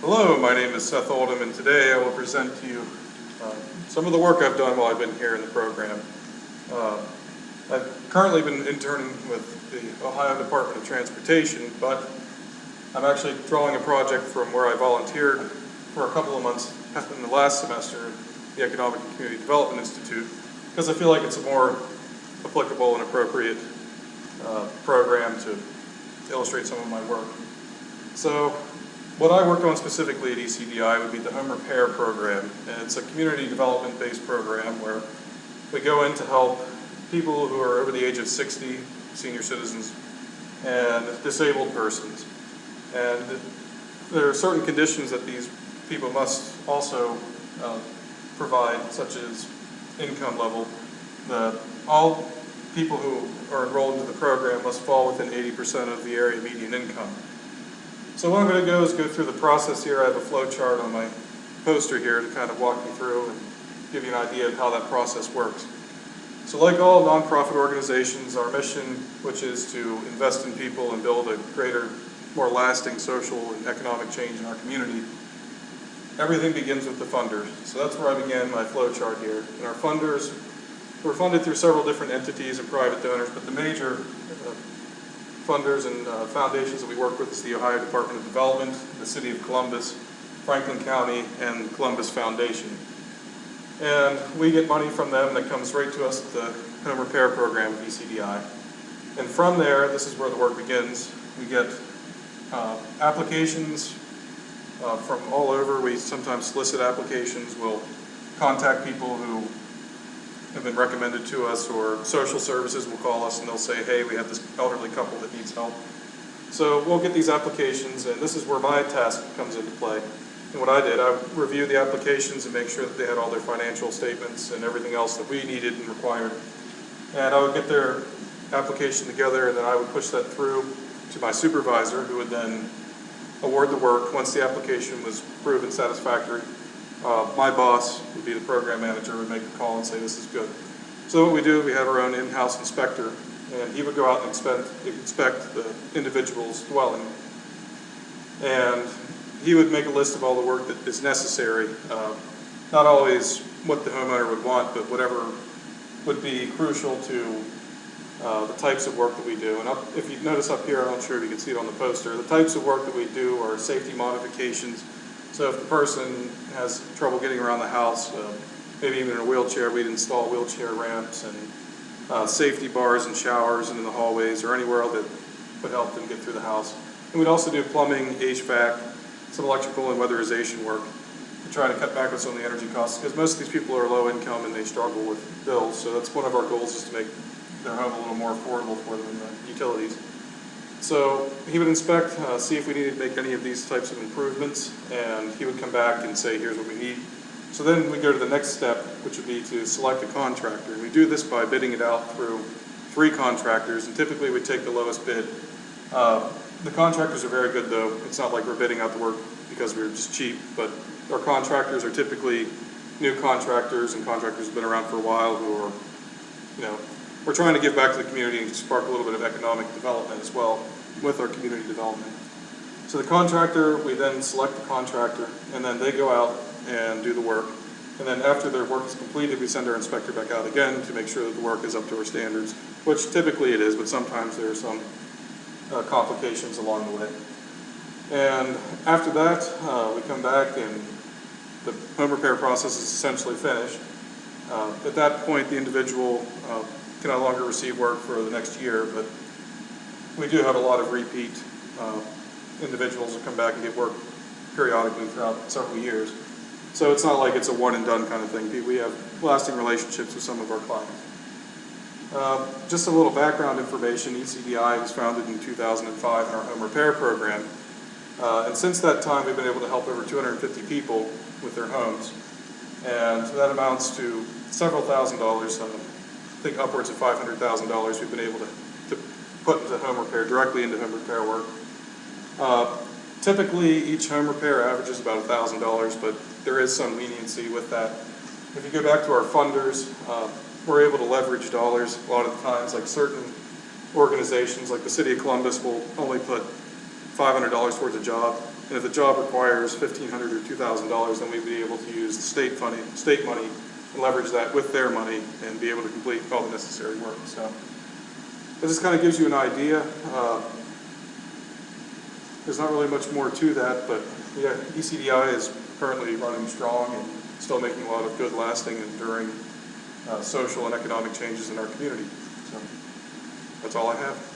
Hello, my name is Seth Oldham, and today I will present to you some of the work I've done while I've been here in the program. I've currently been interning with the Ohio Department of Transportation, but I'm actually drawing a project from where I volunteered for a couple of months in the last semester at the Economic and Community Development Institute, because I feel like it's a more applicable and appropriate program to illustrate some of my work. So what I worked on specifically at ECDI would be the home repair program. And it's a community development based program where we go in to help people who are over the age of 60, senior citizens, and disabled persons. And there are certain conditions that these people must also provide, such as income level. All people who are enrolled into the program must fall within 80% of the area median income. So what I'm going to go is go through the process here. I have a flow chart on my poster here to kind of walk you through and give you an idea of how that process works. So like all nonprofit organizations, our mission, which is to invest in people and build a greater, more lasting social and economic change in our community, everything begins with the funders. So that's where I began my flow chart here. And our funders, we're funded through several different entities and private donors, but the major funders and foundations that we work with is the Ohio Department of Development, the City of Columbus, Franklin County, and the Columbus Foundation. And we get money from them that comes right to us at the home repair program at ECDI. And from there, this is where the work begins. We get applications from all over. We sometimes solicit applications. We'll contact people who have been recommended to us, or social services will call us and they'll say, hey, we have this elderly couple that needs help. So we'll get these applications, and this is where my task comes into play. And what I did, I would review the applications and make sure that they had all their financial statements and everything else that we needed and required. And I would get their application together, and then I would push that through to my supervisor, who would then award the work. Once the application was proven satisfactory, my boss, would be the program manager, would make the call and say this is good. So what we do, we have our own in-house inspector, and he would go out and inspect the individual's dwelling. And he would make a list of all the work that is necessary, not always what the homeowner would want, but whatever would be crucial to the types of work that we do. And if you notice up here, I'm not sure if you can see it on the poster, the types of work that we do are safety modifications. So if the person has trouble getting around the house, maybe even in a wheelchair, we'd install wheelchair ramps and safety bars and showers and in the hallways or anywhere else that would help them get through the house. And we'd also do plumbing, HVAC, some electrical and weatherization work to try to cut back on some of the energy costs, because most of these people are low income and they struggle with bills. So that's one of our goals, is to make their home a little more affordable for them in the utilities. So he would inspect, see if we needed to make any of these types of improvements, and he would come back and say, here's what we need. So then we go to the next step, which would be to select a contractor. And we do this by bidding it out through 3 contractors, and typically we take the lowest bid. The contractors are very good, though. It's not like we're bidding out the work because we're just cheap, but our contractors are typically new contractors and contractors who've been around for a while, who are, we're trying to give back to the community and spark a little bit of economic development as well with our community development. So the contractor, we then select the contractor, and then they go out and do the work. And then after their work is completed, we send our inspector back out again to make sure that the work is up to our standards, which typically it is, but sometimes there are some complications along the way. And after that, we come back and the home repair process is essentially finished. At that point, the individual can no longer receive work for the next year, but we do have a lot of repeat individuals that come back and get work periodically throughout several years. So it's not like it's a one and done kind of thing. We have lasting relationships with some of our clients. Just a little background information, ECDI was founded in 2005 in our home repair program. And since that time, we've been able to help over 250 people with their homes. And that amounts to several $1,000s. I think upwards of $500,000 we've been able to put into home repair, directly into home repair work. Typically, each home repair averages about $1,000, but there is some leniency with that. If you go back to our funders, we're able to leverage dollars a lot of the times. Like certain organizations, like the City of Columbus, will only put $500 towards a job, And if the job requires $1,500 or $2,000, then we'd be able to use the state money and leverage that with their money and be able to complete all the necessary work. So this kind of gives you an idea. There's not really much more to that, but yeah, ECDI is currently running strong and still making a lot of good, lasting, enduring social and economic changes in our community. So that's all I have.